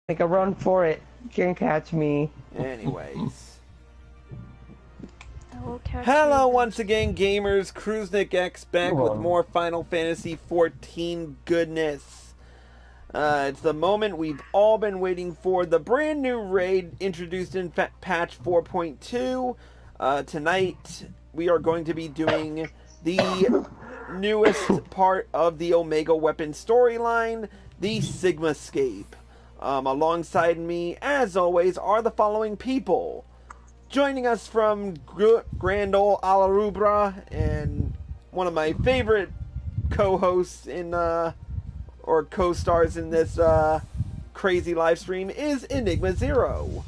Make a run for it. Can't catch me. Anyways. I will catch Hello you. once again, gamers. Cruisnik X back with more Final Fantasy XIV goodness. It's the moment we've all been waiting for. The brand new raid introduced in patch 4.2. Tonight we are going to be doing the newest part of the Omega Weapon storyline, the Sigmascape. Alongside me, as always, are the following people. Joining us from Grand Ole Alarubra, and one of my favorite co-hosts in, or co-stars in this, crazy live stream is Enigma Zero.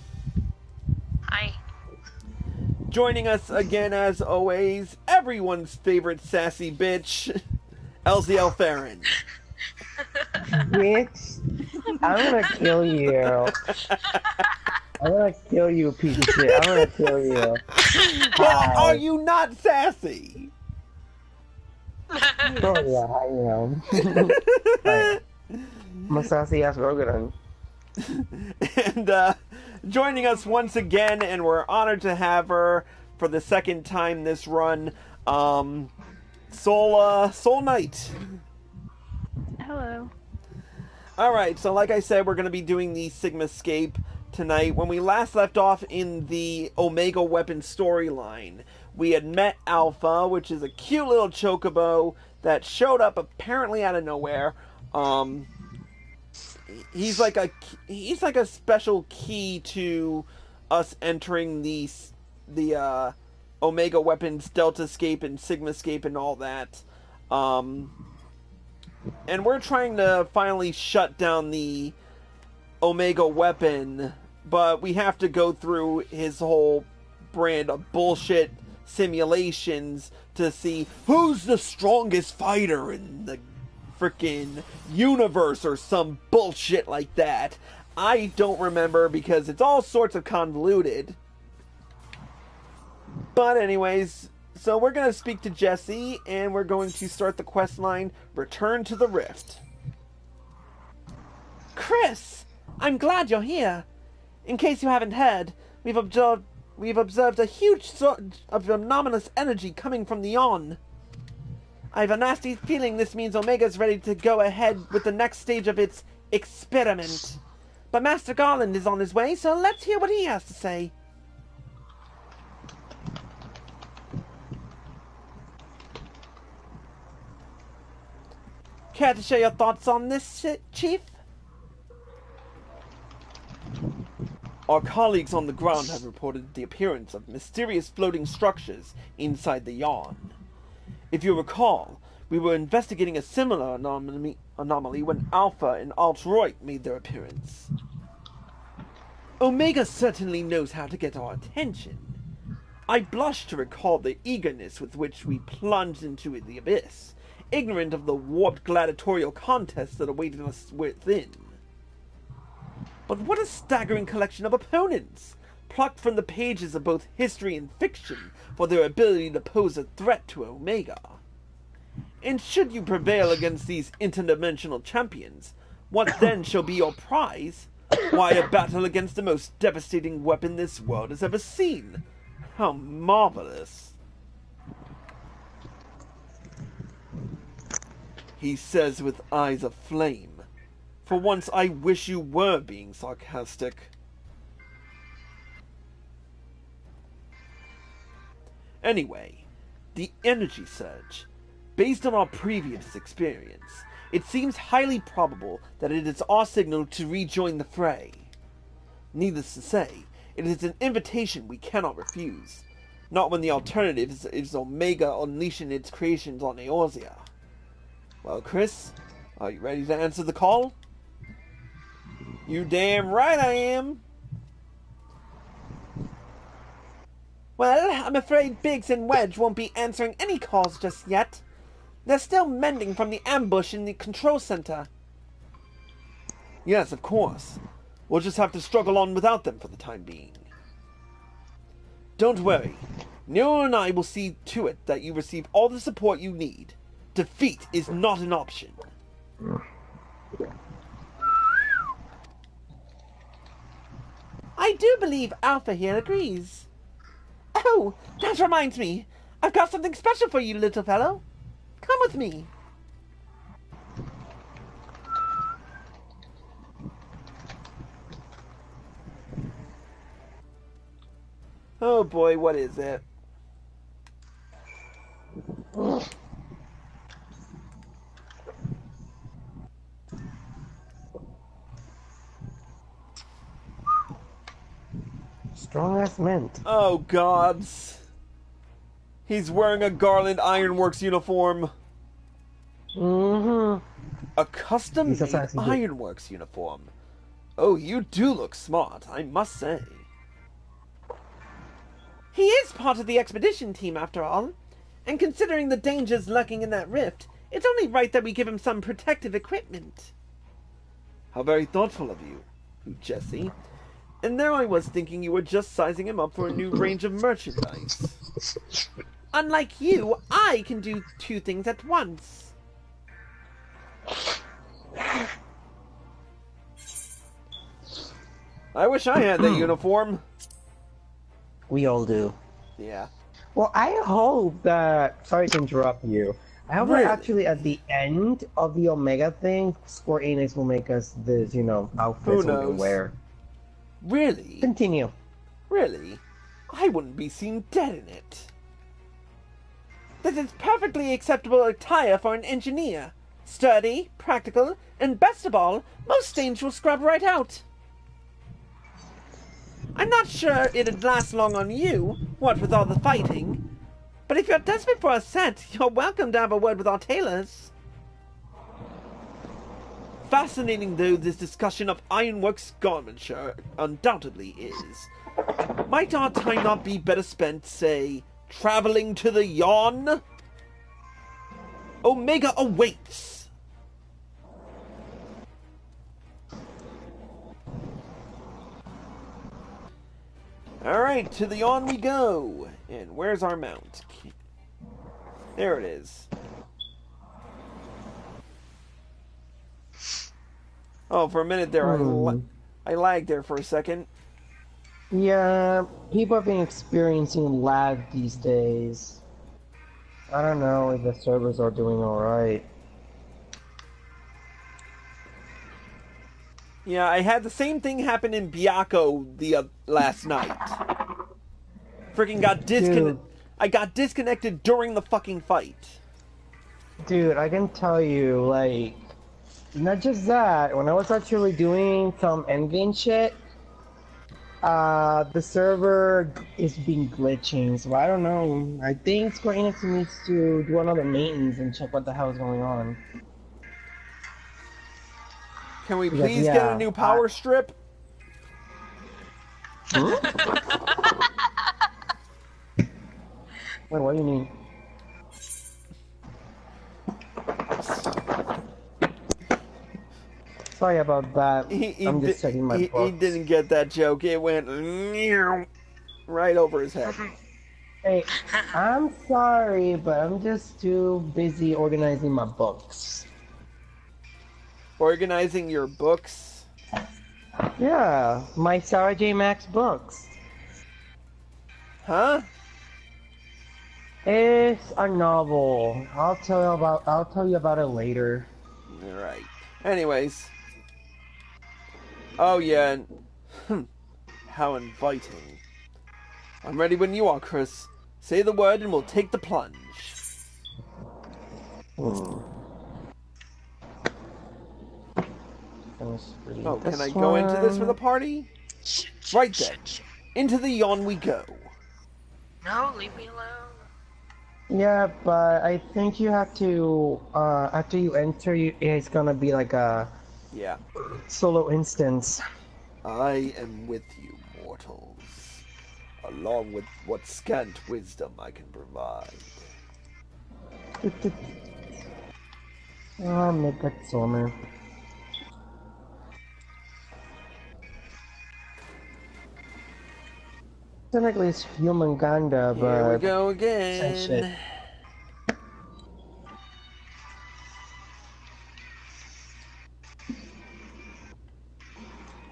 Hi. Joining us again, as always, everyone's favorite sassy bitch, LZL Farron. Bitch, I'm gonna kill you. I'm gonna kill you, piece of shit. I'm gonna kill you. Well, are you not sassy? Oh yeah, I am. Right. I'm a sassy ass Rogan. And joining us once again, and we're honored to have her for the second time this run, Soul Knight. Hello. Alright, so like I said, we're going to be doing the Sigmascape tonight. When we last left off in the Omega Weapon storyline, we had met Alpha, which is a cute little chocobo that showed up apparently out of nowhere. He's like a special key to us entering the Omega Weapons Deltascape and Sigmascape and all that. And we're trying to finally shut down the Omega Weapon, but we have to go through his whole brand of bullshit simulations to see who's the strongest fighter in the freaking universe or some bullshit like that. I don't remember because it's all sorts of convoluted. But anyways, so we're going to speak to Jesse, and we're going to start the quest line, Return to the Rift. Chris, I'm glad you're here. In case you haven't heard, we've observed a huge sort of anomalous energy coming from the Yon. I have a nasty feeling this means Omega's ready to go ahead with the next stage of its experiment. But Master Garland is on his way, so let's hear what he has to say. Care to share your thoughts on this, Chief? Our colleagues on the ground have reported the appearance of mysterious floating structures inside the Yon. If you recall, we were investigating a similar anomaly when Alpha and Altroit made their appearance. Omega certainly knows how to get our attention. I blush to recall the eagerness with which we plunged into the abyss, ignorant of the warped gladiatorial contests that awaited us within. But what a staggering collection of opponents, plucked from the pages of both history and fiction for their ability to pose a threat to Omega. And should you prevail against these interdimensional champions, what then shall be your prize? Why, a battle against the most devastating weapon this world has ever seen. How marvelous. He says with eyes of flame. For once I wish you were being sarcastic. Anyway, the energy surge. Based on our previous experience, it seems highly probable that it is our signal to rejoin the fray. Needless to say, it is an invitation we cannot refuse. Not when the alternative is Omega unleashing its creations on Eorzea. Well, Chris, are you ready to answer the call? You damn right I am. Well, I'm afraid Biggs and Wedge won't be answering any calls just yet. They're still mending from the ambush in the control center. Yes, of course. We'll just have to struggle on without them for the time being. Don't worry. Nero and I will see to it that you receive all the support you need. Defeat is not an option. I do believe Alpha here agrees. Oh, that reminds me. I've got something special for you, little fellow. Come with me. Oh boy, what is it? Strong as mint. Oh gods. He's wearing a Garland Ironworks uniform. Mm-hmm. A custom-made Ironworks uniform. Oh, you do look smart, I must say. He is part of the expedition team, after all. And considering the dangers lurking in that rift, it's only right that we give him some protective equipment. How very thoughtful of you, Jesse. And there I was thinking you were just sizing him up for a new range of merchandise. Unlike you, I can do two things at once. I wish I had that uniform. We all do. Yeah. Well, I hope that... Sorry to interrupt you. I hope that actually at the end of the Omega thing, Square Enix will make us this, you know, outfits we can wear. Really? Continue. Really? I wouldn't be seen dead in it. This is perfectly acceptable attire for an engineer. Sturdy, practical, and best of all, most stains will scrub right out. I'm not sure it'd last long on you, what with all the fighting. But if you're desperate for a set, you're welcome to have a word with our tailors. Fascinating though this discussion of Ironworks garmenture undoubtedly is, might our time not be better spent, say, traveling to the Yawn? Omega awaits! Alright, to the Yawn we go. And where's our mount? There it is. Oh, for a minute there, I lagged there for a second. Yeah, people have been experiencing lag these days. I don't know if the servers are doing alright. Yeah, I had the same thing happen in Byakko the last night. Freaking got disconnected. I got disconnected during the fucking fight. Dude, I can tell you, like, not just that, when I was actually doing some endgame shit, the server is been glitching, so I don't know. I think Square Enix needs to do another maintenance and check what the hell is going on. Can we please get a new power strip? Huh? Wait, what do you mean? Sorry about that. I'm just checking my books. He didn't get that joke. It went right over his head. Hey, I'm sorry, but I'm just too busy organizing my books. Organizing your books? Yeah, my Sarah J. Max books. Huh? It's a novel. I'll tell you about it later. All right. Anyways. Oh yeah. How inviting. I'm ready when you are, Chris. Say the word and we'll take the plunge. Oh, can I go into this for the party? Right then. Into the Yawn we go. No, leave me alone. Yeah, but I think you have to, after you enter, it's gonna be like a solo instance. I am with you, mortals, along with what scant wisdom I can provide. Oh, Midget Summer. Technically it's human Ganda, but... Here we go again.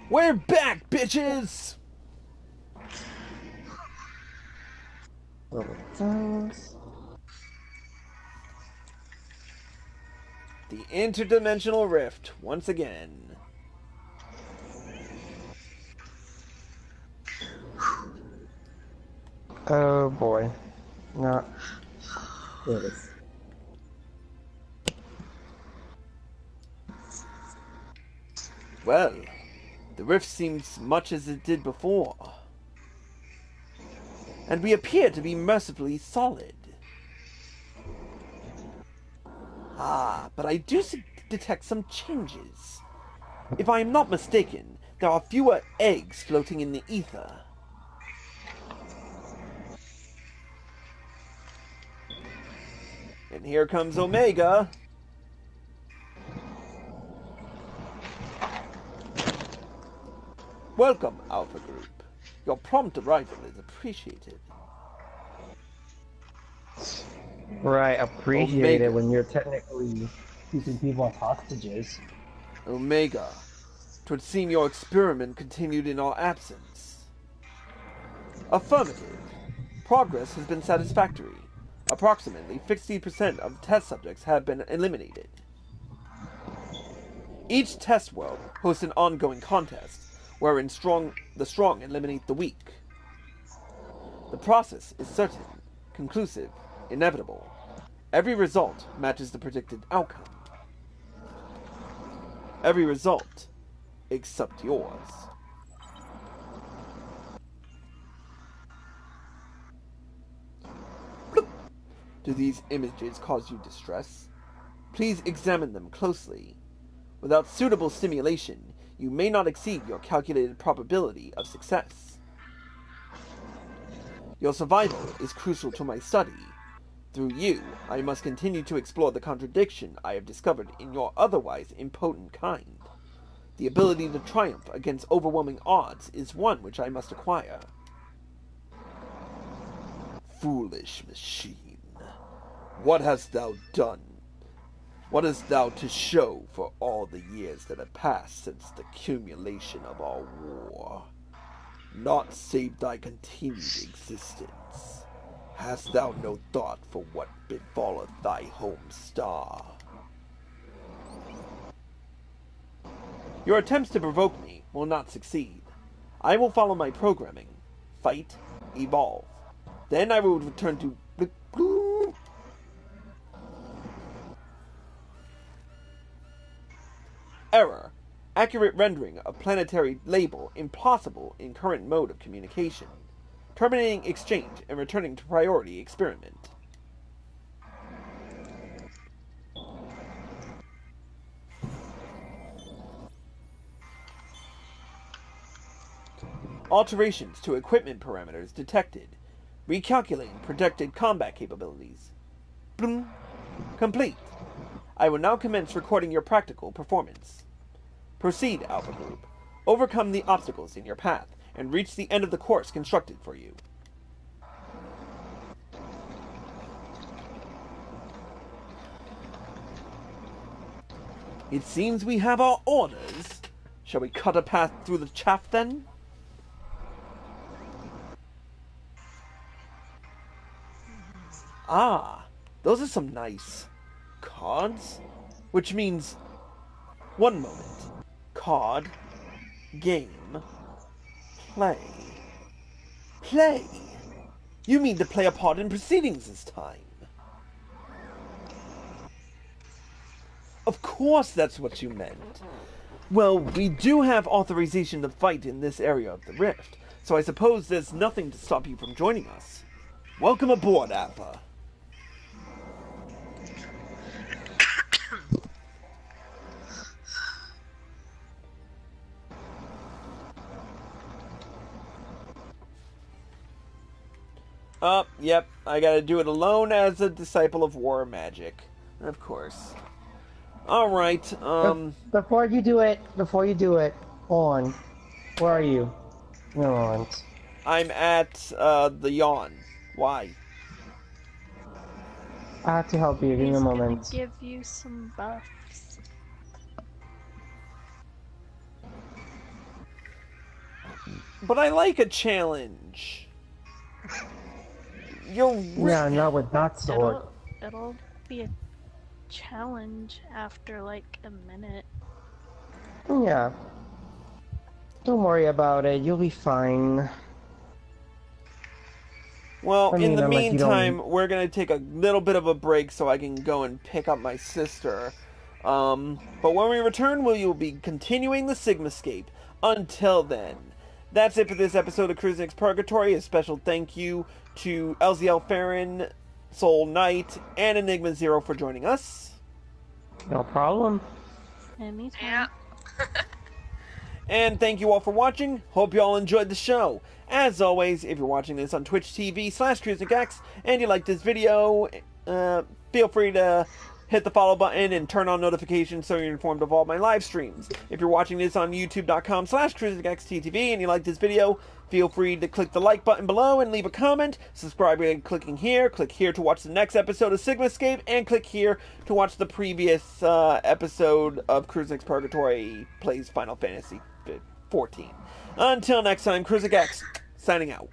We're back, bitches! The Interdimensional Rift, once again. Oh boy. Not good. Well, the rift seems much as it did before. And we appear to be mercifully solid. Ah, but I do detect some changes. If I am not mistaken, there are fewer eggs floating in the ether. And here comes Omega. Welcome, Alpha Group. Your prompt arrival is appreciated. Right, appreciate Omega. it when you're technically keeping people as hostages. Omega. 'Twould seem your experiment continued in our absence. Affirmative. Progress has been satisfactory. Approximately 50% of test subjects have been eliminated. Each test world hosts an ongoing contest, wherein the strong eliminate the weak. The process is certain, conclusive, inevitable. Every result matches the predicted outcome. Every result except yours. Bloop. Do these images cause you distress? Please examine them closely. Without suitable stimulation, you may not exceed your calculated probability of success. Your survival is crucial to my study. Through you, I must continue to explore the contradiction I have discovered in your otherwise impotent kind. The ability to triumph against overwhelming odds is one which I must acquire. Foolish machine, what hast thou done? What hast thou to show for all the years that have passed since the accumulation of our war? Naught save thy continued existence. Hast thou no thought for what befalleth thy home star? Your attempts to provoke me will not succeed. I will follow my programming. Fight, evolve. Then I will return to... Error. Accurate rendering of planetary label impossible in current mode of communication. Terminating exchange and returning to priority experiment. Alterations to equipment parameters detected. Recalculating projected combat capabilities. Bloom. Complete. I will now commence recording your practical performance. Proceed, Alpha Group. Overcome the obstacles in your path and reach the end of the course constructed for you. It seems we have our orders. Shall we cut a path through the chaff then? Ah, those are some nice cards. Which means, one moment. Card, game, play. Play? You mean to play a part in proceedings this time? Of course that's what you meant. Well, we do have authorization to fight in this area of the rift, so I suppose there's nothing to stop you from joining us. Welcome aboard, Alpha. Yep, I gotta do it alone as a disciple of war magic. Of course. Alright, Before you do it, on. Where are you? No, I'm at, the yawn. Why? I have to help you. Give me a moment. He's gonna give you some buffs. But I like a challenge. Yeah, not with that sword. It'll be a challenge after like a minute. Yeah. Don't worry about it. You'll be fine. Well, in the unless meantime, we're going to take a little bit of a break so I can go and pick up my sister. But when we return, we will be continuing the Sigmascape. Until then, that's it for this episode of Cruise Next Purgatory. A special thank you to LZL Farron, Soul Knight, and Enigma Zero for joining us. No problem. Anytime. Yeah. And thank you all for watching. Hope you all enjoyed the show. As always, if you're watching this on Twitch TV/CruiseNickX and you like this video, feel free to hit the follow button and turn on notifications so you're informed of all my live streams. If you're watching this on youtube.com/CruiseNickXTV and you like this video, feel free to click the like button below and leave a comment. Subscribe by clicking here. Click here to watch the next episode of Sigmascape, and click here to watch the previous episode of Cruise Next Purgatory plays Final Fantasy XIV. Until next time, CruiseNickX signing out.